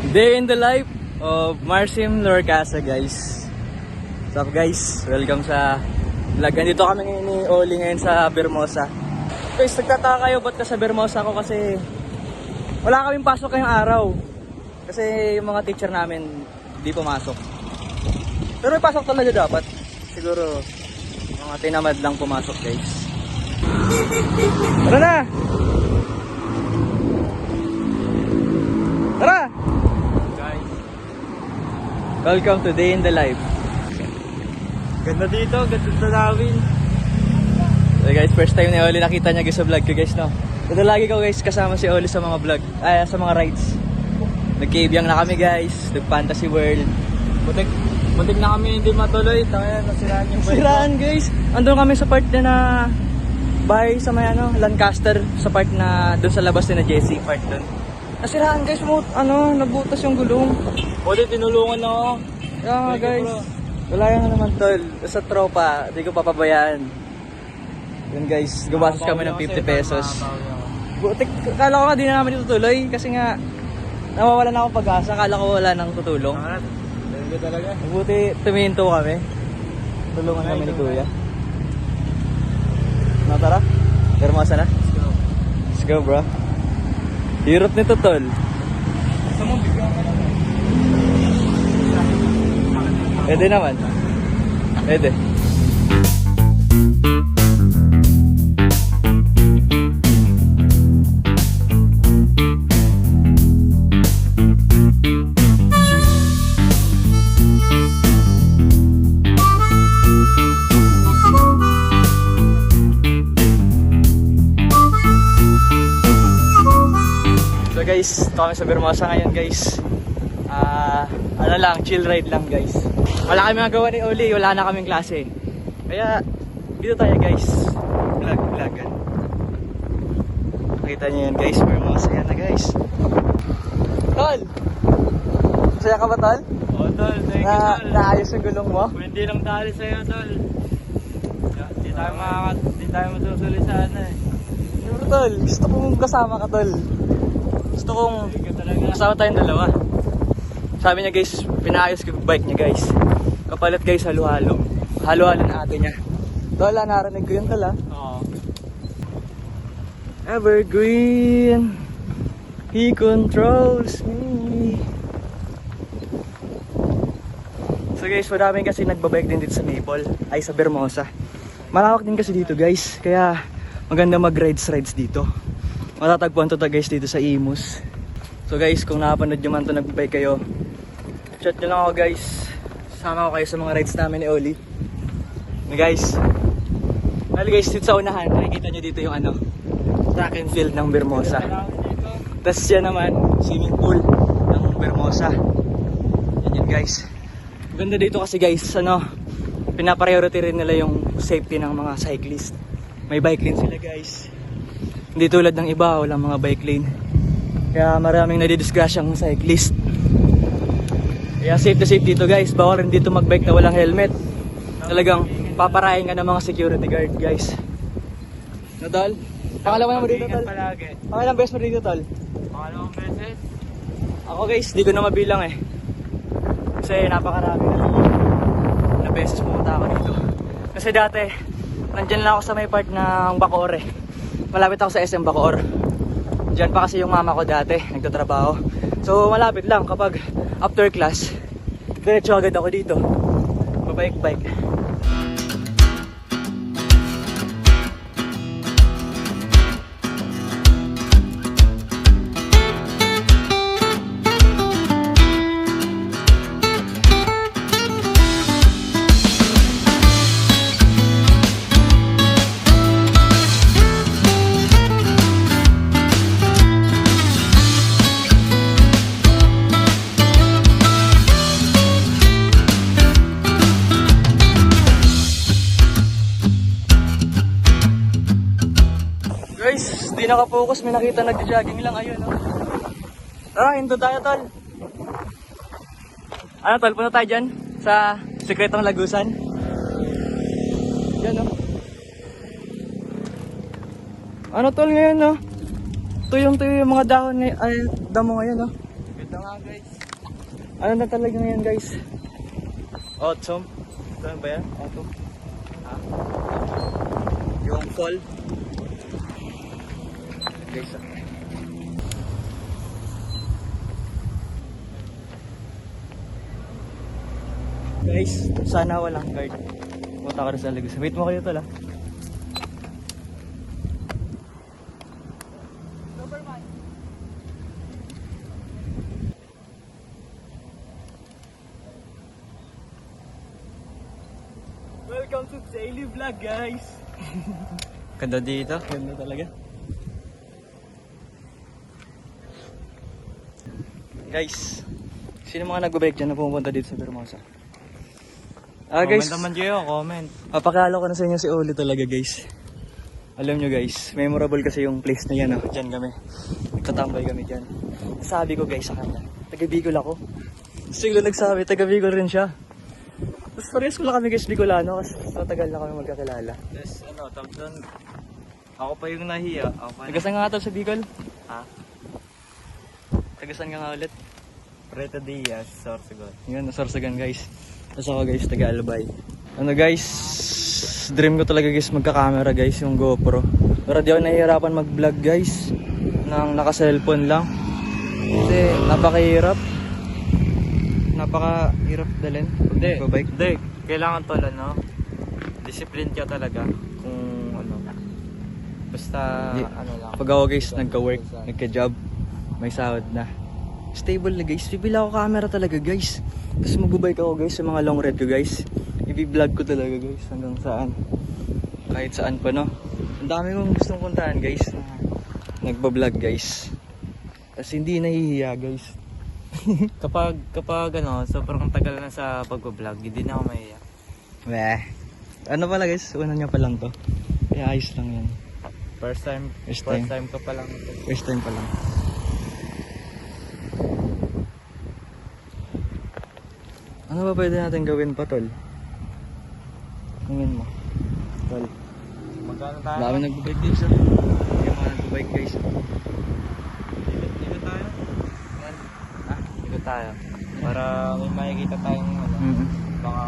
Day in the life of Marsim Lorcasa, guys. What's up, guys? Welcome sa vlog. Nandito kami ngayon ni Oli ngayon sa Bermosa. Guys, nagtataka kayo ba't ka sa Bermosa ako kasi wala kaming pasok ngayong araw. Kasi yung mga teacher namin hindi pumasok. Pero may pasok talaga dapat. Siguro mga tinamad lang pumasok, guys. Tara na! Tara! Welcome to Day in the Life. Ganda dito, ganda sa namin. So guys, first time ni Oli nakita niya guys sa vlog ko guys, no? Ito lagi ko guys kasama si Oli sa mga vlog, sa mga rides. Nag-cavyang na kami guys, nag-fantasy world. Muntik na kami hindi matuloy, tangina nasiraan yung bike. Siraan guys. Andun kami sa part na bahay sa may Lancaster, sa part na doon sa labas na Jessie, part doon. Nasiraan guys, nagbutas yung gulong. Pwede tinulungan na ako. Yeah, guys. Wala yan naman tol. Sa tropa, di ko papabayaan. Yun guys, gumastos kami ng 50 pesos. Butik, kala ko nga di na namin itutuloy kasi nga nawawala na akong pag-asa. Kala ko wala nang tutulong. Talaga talaga. Buti tuminto kami. Tulungan kami ni Kuya. Tara, Bermosa na. Let's go bro. Hirap nito tol. Gusto mong bigyan ka naman. Pwede naman. Pwede. So guys, ito kami sa Bermosa ngayon guys. Chill ride lang guys. Wala kami magawa ni Oli, wala na kaming klase. Kaya dito tayo guys. Vlogan. Nakita niyo yan guys, Bermosa yan na guys. Tol! Masaya ka ba tol? Oo tol, thank you tol. Naayos yung gulong mo? Hindi lang dahil sa'yo tol. Di tayo masusuli sa ano eh. Pero tol, gusto kong kasama ka tol. Gusto kong kasama tayong dalawa. Sabi niya guys, pinaayos ko yung bike niya guys. Kapalit guys, halo-halo. Halo-halo na ate niya. Tol, narinig ko yun tol ha. Oo. Evergreen, he controls me. So guys, madami kasi nagbabike din dito sa Maple, ay sa Bermosa. Malawak din kasi dito guys, kaya maganda mag-rides dito. Matatagpuan to guys dito sa Imus. So guys, kung nakapanood nyo man to nagbabike kayo, chat nyo lang ako guys. Sama ko kayo sa mga rides namin ni Oli. Guys, guys, dito sa unahan, nakikita nyo dito yung track and field ng Bermosa. Tapos yan naman, swimming pool ng Bermosa. Yan guys. Ganda dito kasi guys, pinapriority rin nila yung safety ng mga cyclist. May bike lane sila guys. Hindi tulad ng iba, walang mga bike lane. Kaya maraming nadidisgrasyang cyclist. Kaya safe to safe dito guys. Bawal rin dito magbike na walang helmet. Talagang paparahin ka ng mga security guard guys. No tol? Pangalawa mo dito tol? Pangalang beses mo dito tol? Pangalawang beses? Ako guys, di ko na mabilang eh. Kasi napakarami na beses pumunta ako dito. Kasi dati, nandyan lang ako sa may part ng Bacoor eh. Malapit ako sa SM Bacoor. Diyan pa kasi yung mama ko dati, nagtatrabaho. So malapit lang kapag after class, diretso agad ako dito. Babike. Guys, di nakapokus, may nakita nagja-jogging lang, ayun Tara, hinto tayo tol. Tol, punta tayo dyan sa Sikretong Lagusan. Yan Ano tol ngayon Tuyong-tuyo yung mga dahon ay damo ngayon Ganda nga guys. Ano na talaga ngayon guys? Autumn. Ano ba yan? Autumn? Ha? Yung fall. Guys, Guys, sana walang guard. Punta ka rin sa Lagos. Wait mo kayo tala. Welcome to Daily Vlog, guys! Ganda dito. Ganda talaga. Guys, sino mga nagbe-bike dyan na pumunta dito sa Vermosa? Guys, Comment naman kayo, comment. papakala ko na sa inyo si Oli talaga, guys. Alam nyo guys, memorable kasi yung place na yan, oh. Dyan kami. Nagtatambay kami dyan. Sabi ko guys sa kanya, taga Bicol ako. Siguro nagsabi, taga Bicol rin siya. Tapos parehas ko lang kami guys Bicolano kasi matagal na kami magkakilala. Tapos ano, Thompson. Ako pa yung nahiya. Ako pa Tagasan ka nga tol sa Bicol? Ha? Tagasan ka nga ulit? Preto Diaz, Sorsogon. Yun, nasorsagan guys. Tapos ako guys, taga Albay. Ano guys, dream ko talaga guys magka-camera guys, yung GoPro. Pero di ako nahihirapan mag-vlog guys, nang naka-cellphone lang. Kasi napakahirap. Napakahirap dalhin pag nagbabike. Hindi, kailangan tol ano, discipline ka talaga kung ano. Basta Di- ano lang. Pag ako guys nagka-work, nagka-job, may sahod na. Stable na guys, bibila ako camera talaga guys. Tapos magbabike ako guys sa mga long ride ko guys. I-vlog ko talaga guys hanggang saan. Kahit saan pa no. Ang dami kong gustong puntahan guys. Nagbablog guys. Tapos hindi nahihiya guys. Kapag ano, sobrang tagal na sa pag-vlog, hindi na ako mahiya. Meh. Ano pala guys, una niya pa lang to. Kaya ayos lang yan. First time ka pa lang. First time pa lang. Ano ba pwede natin gawin pa tol? Tingin mo. Tol. Magkano tayo? Dami nagbabike guys. Yung mga nagbabike guys. Dito tayo? Ha? Dito tayo. Para may makikita tayong ano, mga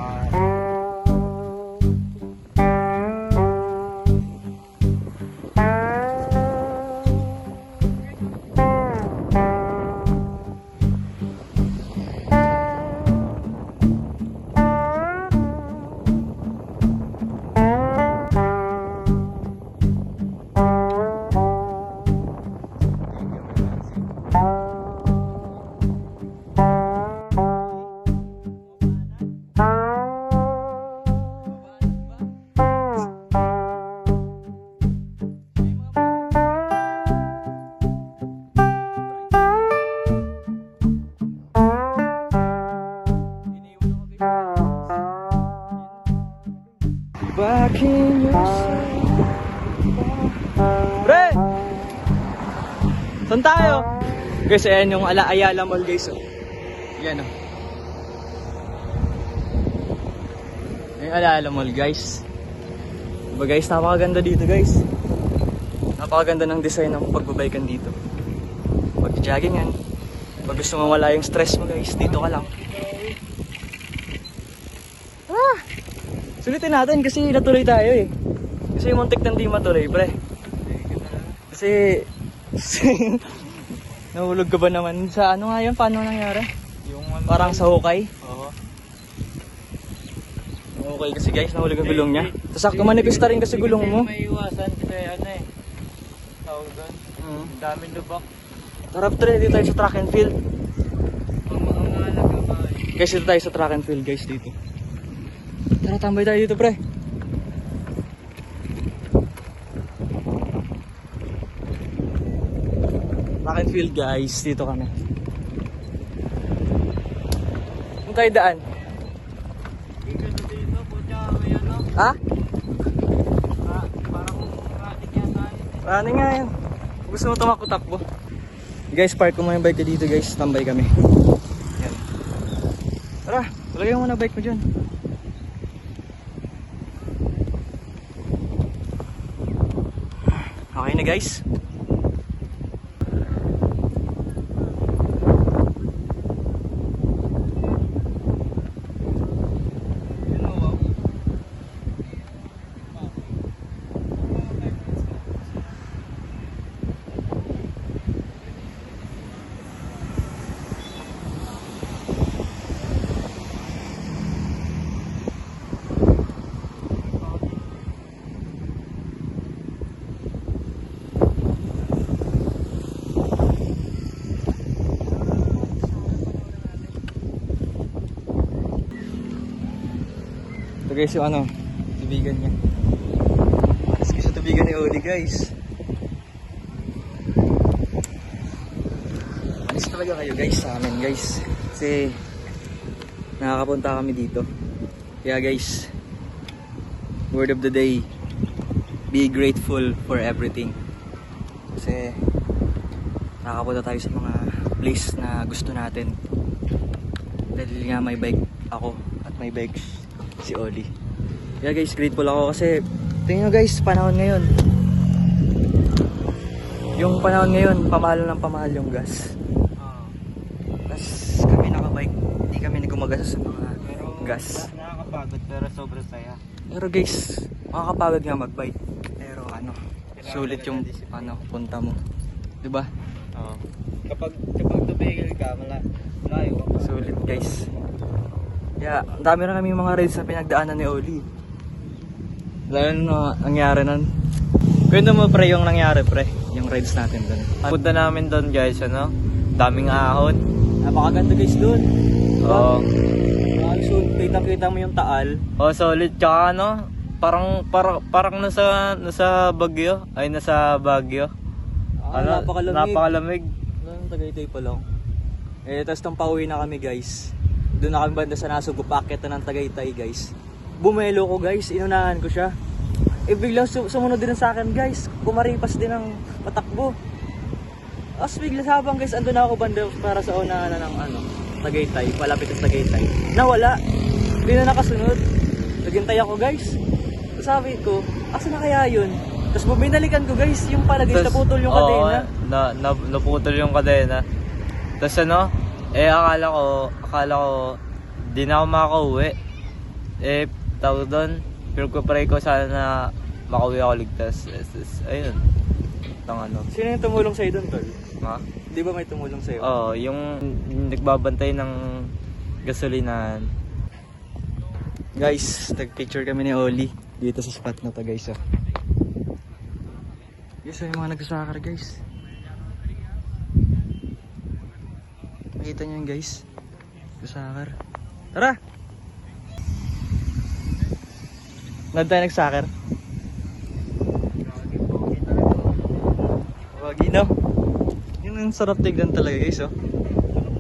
back in yourself. Pre! Saan tayo? Guys, ayan yung Ayala Mall guys. Oh. Yan oh. Yung Ayala Mall guys. Diba guys, napakaganda dito guys. Napakaganda ng design ng pagbabaykan dito. Pag-jogging yan. Pag gusto mo mawala yung stress mo guys, dito ka lang. Sulitin natin kasi natuloy tayo eh. Kasi muntik nang di matuloy, pre. Kasi nahulog ka ba naman sa ano nga yun? Paano nangyari? yung ano, Parang sa hukay. Oo. Okay kasi guys, nahulog ang gulong niya. Tapos sakto manipista rin kasi gulong mo. May iwasan kasi ano eh. Tawag doon. Ang daming lubak. Tara pre, dito tayo sa track and field. Ang mahalaga ba eh. Guys, dito tayo sa track and field guys dito. Tara, tambay tayo dito pre. Track and field guys, dito kami. Kung tayo daan. Dito dito, putya may ano. Ha? Parang traffic yata. Ano nga yan? Gusto mo tumakbo-takbo? Guys, park ko muna yung bike ko dito guys. Tambay kami. Yan. Tara, lagay mo na bike mo dyan. Okay na guys. guys yung ano, tubigan niya. Alas kayo sa tubigan ni Oli guys. Alis talaga kayo guys sa amin guys. Kasi nakakapunta kami dito. Kaya guys, word of the day, be grateful for everything. Kasi nakakapunta tayo sa mga place na gusto natin. Dahil nga may bike ako at may bike si Oli. Kaya guys, grateful ako kasi tingnan nyo guys, panahon ngayon. Yung panahon ngayon, pamahal ng pamahal yung gas. Tapos kami nakabike, hindi kami nagumagasa sa mga gas. Nakakapagod pero sobrang saya. Pero guys, makakapagod nga magbike. Pero ano, sulit yung ano, punta mo. 'Di ba? Oo. Kapag tumigil ka, malayo ka. Sulit guys. Yeah, ang dami na kami mga rides na pinagdaanan ni Oli. Lalo na nangyari nun. Kwento mo pre yung nangyari pre, yung rides natin dun. Punta namin doon guys, ano? Daming ahon. Napakaganda guys dun. Oo. So, kita mo yung Taal. Oh, solid. Tsaka ano, parang nasa Baguio. Ay, nasa Baguio. Ano, napakalamig. Tagaytay pa lang. Eh, tapos nang pauwi na kami guys. Doon na kami banda sa Nasugbo, paakyat na ng Tagaytay guys. Bumelo ko guys, inunahan ko siya. Eh biglang sumunod din sa akin guys. Kumaripas din ng patakbo. Tapos bigla sabang guys, andun na ako banda para sa unahan na ng ano, Tagaytay, palapit sa Tagaytay. Nawala. Hindi na nakasunod. Naghintay ako guys. Sabi ko, asa na kaya yun? Tapos binalikan ko guys, yung pala guys, naputol yung kadena. Naputol yung kadena. Tapos ano, akala ko, di na ako makakauwi. Tawag doon, pray ko sana na makauwi ako ligtas. Ayun. Ano. Sino yung tumulong sa'yo doon, tol? Ha? Di ba may tumulong sa'yo? Oo, yung nagbabantay ng gasolinahan. Guys, nag-picture kami ni Oli dito sa spot na to guys. Guys, may mga nagsasakar guys. Makita nyo yun guys. Nagsasakar. Tara! Nandun tayo nagsakar. Wagi no? Yun ang sarap tignan talaga guys oh.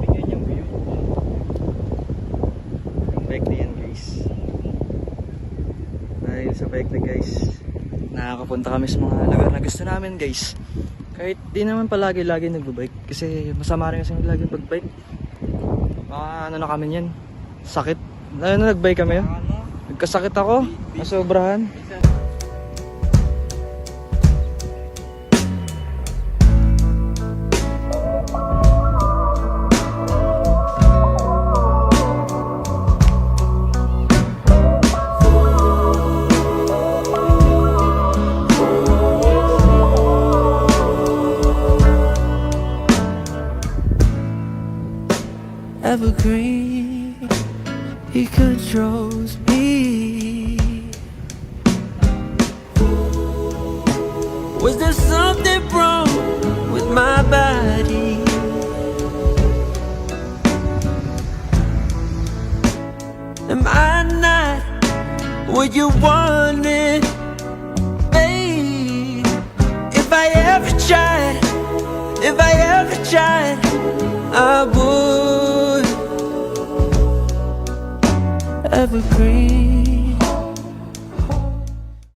Bigyan yung view. Bike na yan guys. Dahil sa bike na guys, nakakapunta kami sa mga lugar na gusto namin guys. Kahit di naman palagi-lagi nagbabike. Kasi masama rin kasi lagi magbike. Ano na kami yan. Sakit. Ano nagbike kami yun? Nagkasakit ako. Nasobrahan. Evergreen, he controls me. Was there something wrong with my body? Am I not what you wanted, babe? If I ever tried, I would. Evergreen.